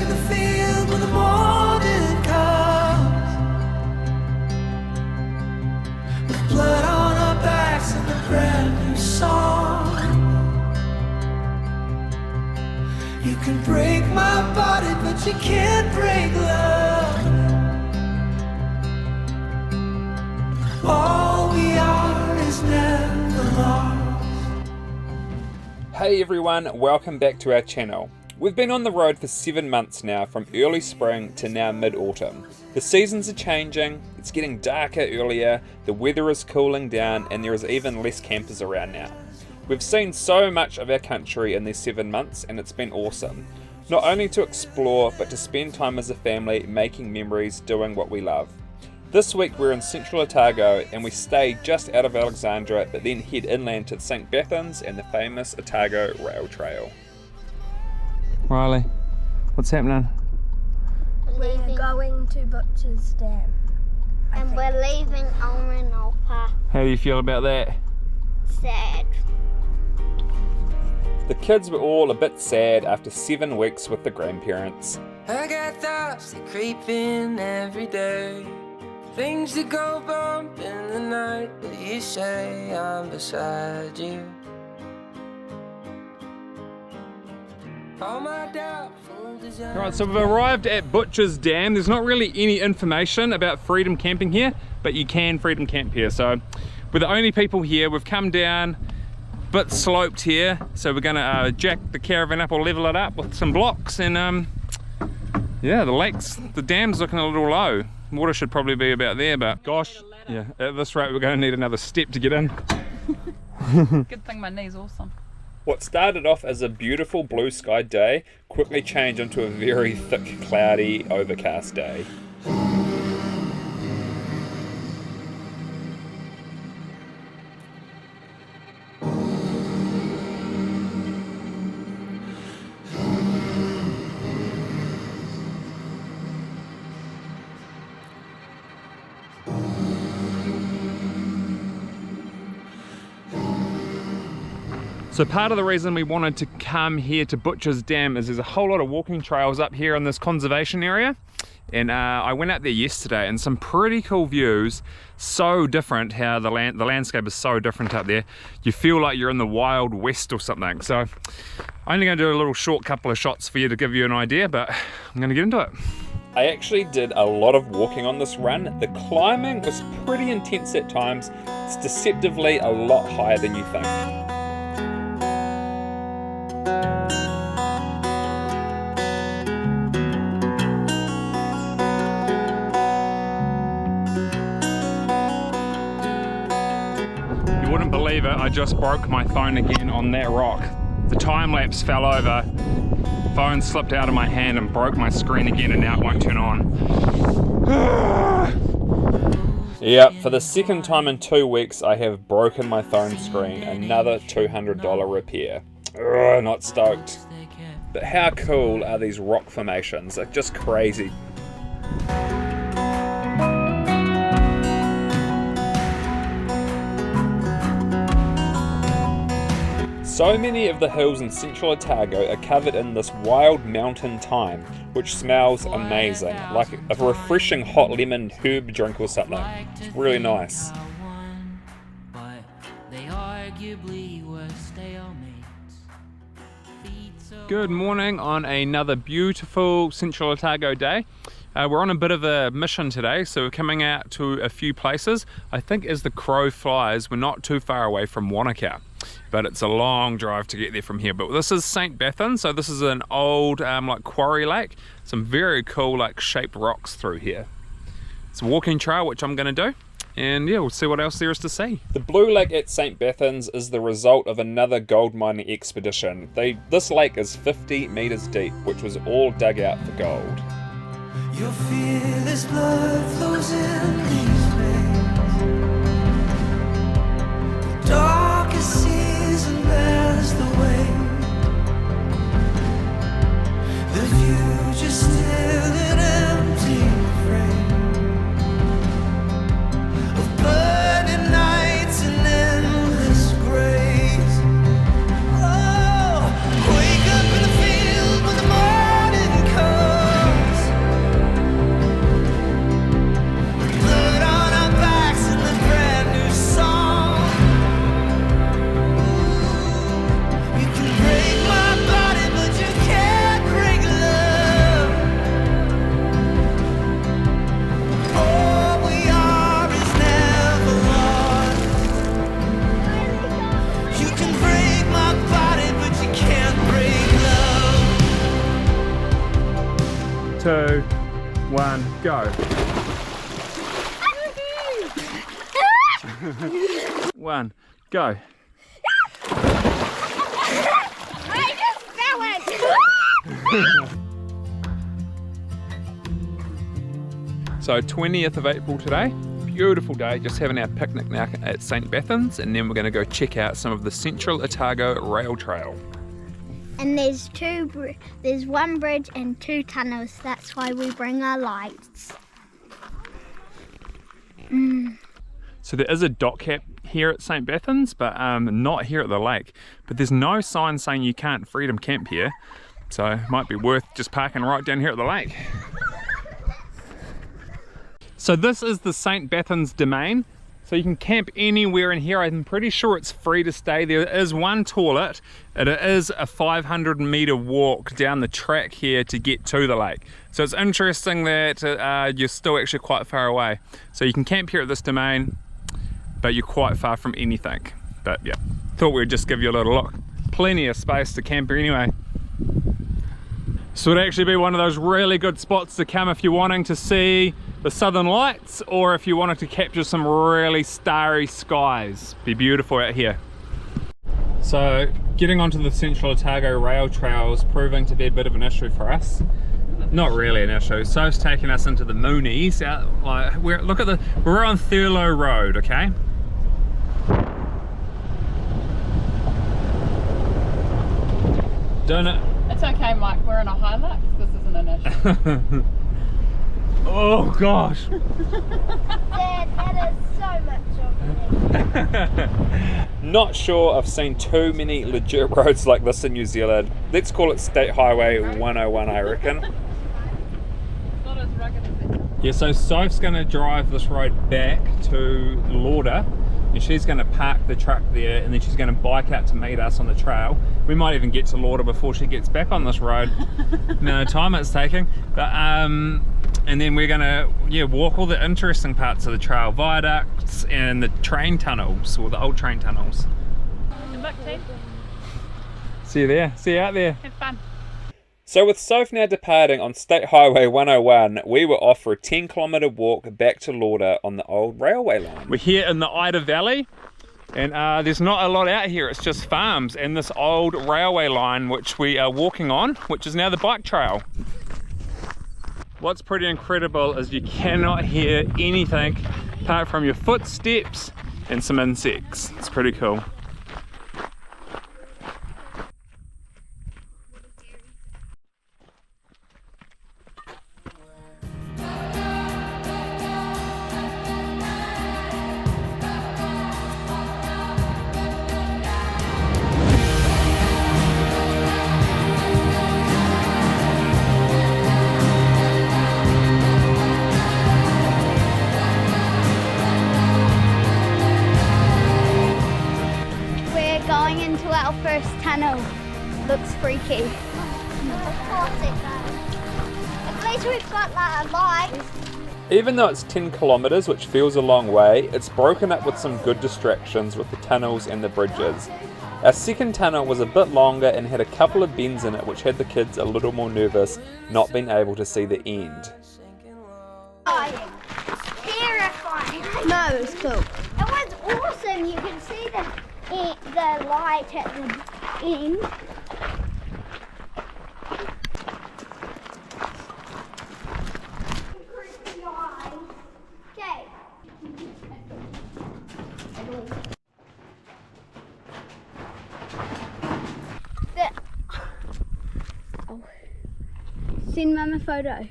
in the field when the morning comes, with blood on our backs and a brand new song. You can break my body, but you can't break love. All we are is never lost. Hey everyone, welcome back to our channel. We've been on the road for 7 months now, from early spring to now mid-autumn. The seasons are changing, it's getting darker earlier, the weather is cooling down, and there is even less campers around now. We've seen so much of our country in these 7 months, and it's been awesome. Not only to explore, but to spend time as a family making memories doing what we love. This week we're in Central Otago, and we stay just out of Alexandra, but then head inland to St Bathans and the famous Otago Rail Trail. Riley, what's happening? We're going to Butcher's Dam. And we're leaving Oranapa. How do you feel about that? Sad. The kids were all a bit sad after 7 weeks with the grandparents. I got thoughts that creep in every day, things that go bump in the night, but you say I'm beside you. All my doubtful desires. Alright, so we've arrived at Butcher's Dam. There's not really any information about freedom camping here, but you can freedom camp here. So we're the only people here. We've come down a bit sloped here, so we're gonna jack the caravan up or level it up with some blocks, and yeah, the dam's looking a little low. Water should probably be about there, but gosh, yeah, at this rate we're going to need another step to get in. Good thing my knee's awesome. What started off as a beautiful blue sky day quickly changed into a very thick, cloudy, overcast day. So part of the reason we wanted to come here to Butcher's Dam is there's a whole lot of walking trails up here in this conservation area, and I went out there yesterday, and some pretty cool views. So different how the landscape is so different up there. You feel like you're in the Wild West or something. So I'm only going to do a little short couple of shots for you to give you an idea, but I'm going to get into it. I actually did a lot of walking on this run. The climbing was pretty intense at times. It's deceptively a lot higher than you think. You wouldn't believe it, I just broke my phone again on that rock. The time lapse fell over, phone slipped out of my hand and broke my screen again, and now it won't turn on. Yeah, for the second time in 2 weeks I have broken my phone screen, another $200 repair. Not stoked. But how cool are these rock formations? They're just crazy. So many of the hills in Central Otago are covered in this wild mountain thyme, which smells amazing, like a refreshing hot lemon herb drink or something. It's really nice. Good morning on another beautiful Central Otago day. We're on a bit of a mission today, so we're coming out to a few places. I think as the crow flies, we're not too far away from Wanaka, but it's a long drive to get there from here. But this is St Bathans, so this is an old like quarry lake. Some very cool like shaped rocks through here. It's a walking trail, which I'm going to do, and yeah, we'll see what else there is to see. The Blue Lake at St Bathans is the result of another gold mining expedition. This lake is 50 meters deep, which was all dug out for gold. Your fearless blood flows in these veins. The darkest season bears the weight. The future's still an empty frame of burning nights and endless grays. Oh, wake up in the field when the morning comes. 2, 1, go. 1, go. I just fell it! So 20th of April today, beautiful day, just having our picnic now at St Bathans, and then we're going to go check out some of the Central Otago Rail Trail. And there's one bridge and 2 tunnels. That's why we bring our lights. So there is a dock cap here at St Bathans, but not here at the lake. But there's no sign saying you can't freedom camp here, so it might be worth just parking right down here at the lake. So this is the St Bathans domain. So you can camp anywhere in here. I'm pretty sure it's free to stay. There is one toilet, and it is a 500-meter walk down the track here to get to the lake. So it's interesting that you're still actually quite far away. So you can camp here at this domain, but you're quite far from anything. But yeah, thought we'd just give you a little look. Plenty of space to camp here anyway. So it'd actually be one of those really good spots to come if you're wanting to see the southern lights, or if you wanted to capture some really starry skies. Be beautiful out here. So getting onto the Central Otago Rail Trail is proving to be a bit of an issue for us. Not really an issue. So's taking us into the Moonies. We're on Thurlow Road, okay? Don't it? It's okay, Mike. We're in a Hilux. This isn't an issue. Oh gosh! Dad, that is so much of me. Not sure I've seen too many legit roads like this in New Zealand. Let's call it State Highway 101, I reckon. Not as rugged as it. Yeah, so Soph's going to drive this road back to Lauder, and she's going to park the truck there, and then she's going to bike out to meet us on the trail. We might even get to Lauder before she gets back on this road. No time it's taking. But and then we're gonna walk all the interesting parts of the trail, viaducts and the train tunnels, or the old train tunnels. Good luck, team. See you there, see you out there. Have fun. So with Soph now departing on State Highway 101, we were off for a 10-kilometre walk back to Lauder on the old railway line. We're here in the Ida Valley, and there's not a lot out here, it's just farms and this old railway line which we are walking on, which is now the bike trail. What's pretty incredible is you cannot hear anything apart from your footsteps and some insects. It's pretty cool. Our first tunnel. Looks freaky. Of course it does. At least we've got like a light. Even though it's 10 kilometres, which feels a long way, it's broken up with some good distractions with the tunnels and the bridges. Our second tunnel was a bit longer and had a couple of bends in it, which had the kids a little more nervous, not being able to see the end. Terrifying. No, it was cool. It was awesome. You can see the light at the end. Okay. Send Mum a photo.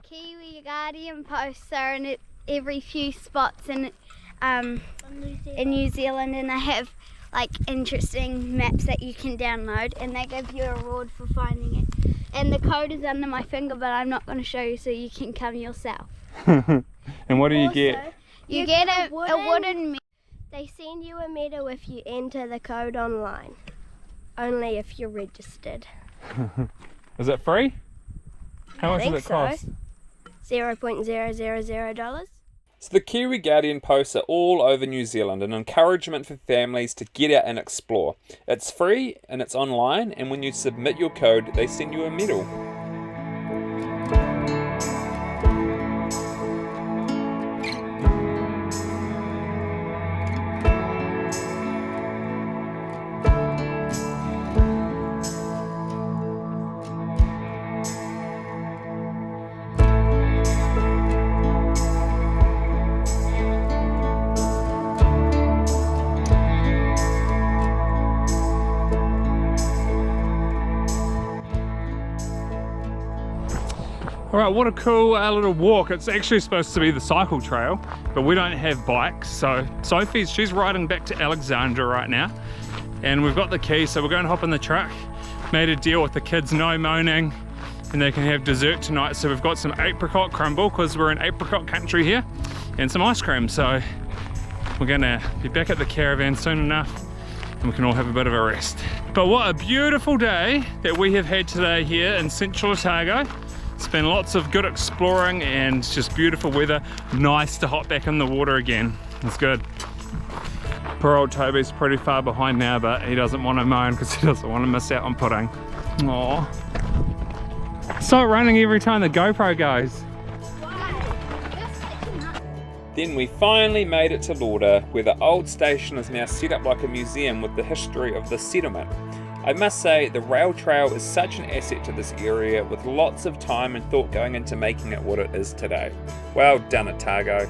Kiwi Guardian posts are in every few spots in New Zealand, and they have like interesting maps that you can download, and they give you a reward for finding it. And the code is under my finger, but I'm not going to show you, so you can come yourself. And what do you get? You get a wooden medal. They send you a medal if you enter the code online. Only if you're registered. Is it free? How much does it cost? $0.000. So the Kiwi Guardian posts are all over New Zealand, an encouragement for families to get out and explore. It's free and it's online, and when you submit your code, they send you a medal. All right, what a cool little walk. It's actually supposed to be the cycle trail, but we don't have bikes. So she's riding back to Alexandra right now. And we've got the key, so we're going to hop in the truck. Made a deal with the kids, no moaning, and they can have dessert tonight. So we've got some apricot crumble, because we're in apricot country here, and some ice cream. So we're gonna be back at the caravan soon enough, and we can all have a bit of a rest. But what a beautiful day that we have had today here in Central Otago. It's been lots of good exploring and just beautiful weather. Nice to hop back in the water again. It's good. Poor old Toby's pretty far behind now, but he doesn't want to moan because he doesn't want to miss out on pudding. Aww. Start running every time the GoPro goes. Then we finally made it to Lauder, where the old station is now set up like a museum with the history of the settlement. I must say, the rail trail is such an asset to this area, with lots of time and thought going into making it what it is today. Well done, Otago.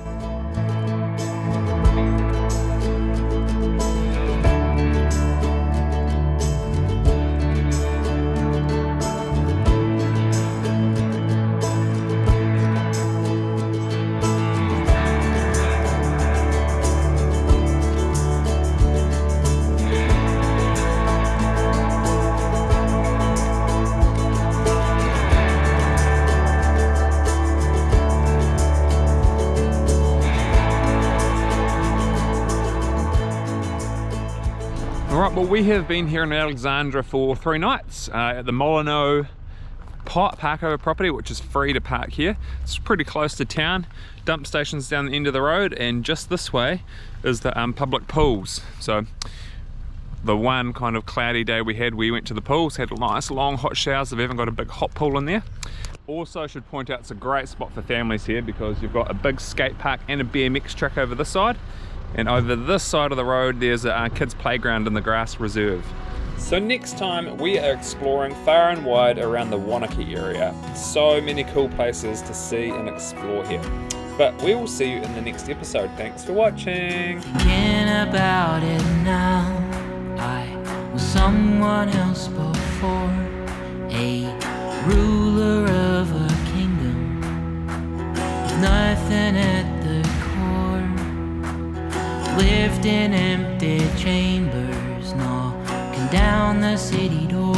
Alright, well we have been here in Alexandra for 3 nights at the Molyneux Parkover property, which is free to park here. It's pretty close to town. Dump stations down the end of the road, and just this way is the public pools. So the one kind of cloudy day we went to the pools, had nice long hot showers. They've even got a big hot pool in there. Also, I should point out, it's a great spot for families here because you've got a big skate park and a BMX track over this side. And over this side of the road, there's a kids' playground in the grass reserve. So next time, we are exploring far and wide around the Wanaka area. So many cool places to see and explore here. But we will see you in the next episode. Thanks for watching. Thinking about it now, I was someone else before, a ruler of a kingdom, with nothing at the core. Lived in empty chambers, knocking down the city door.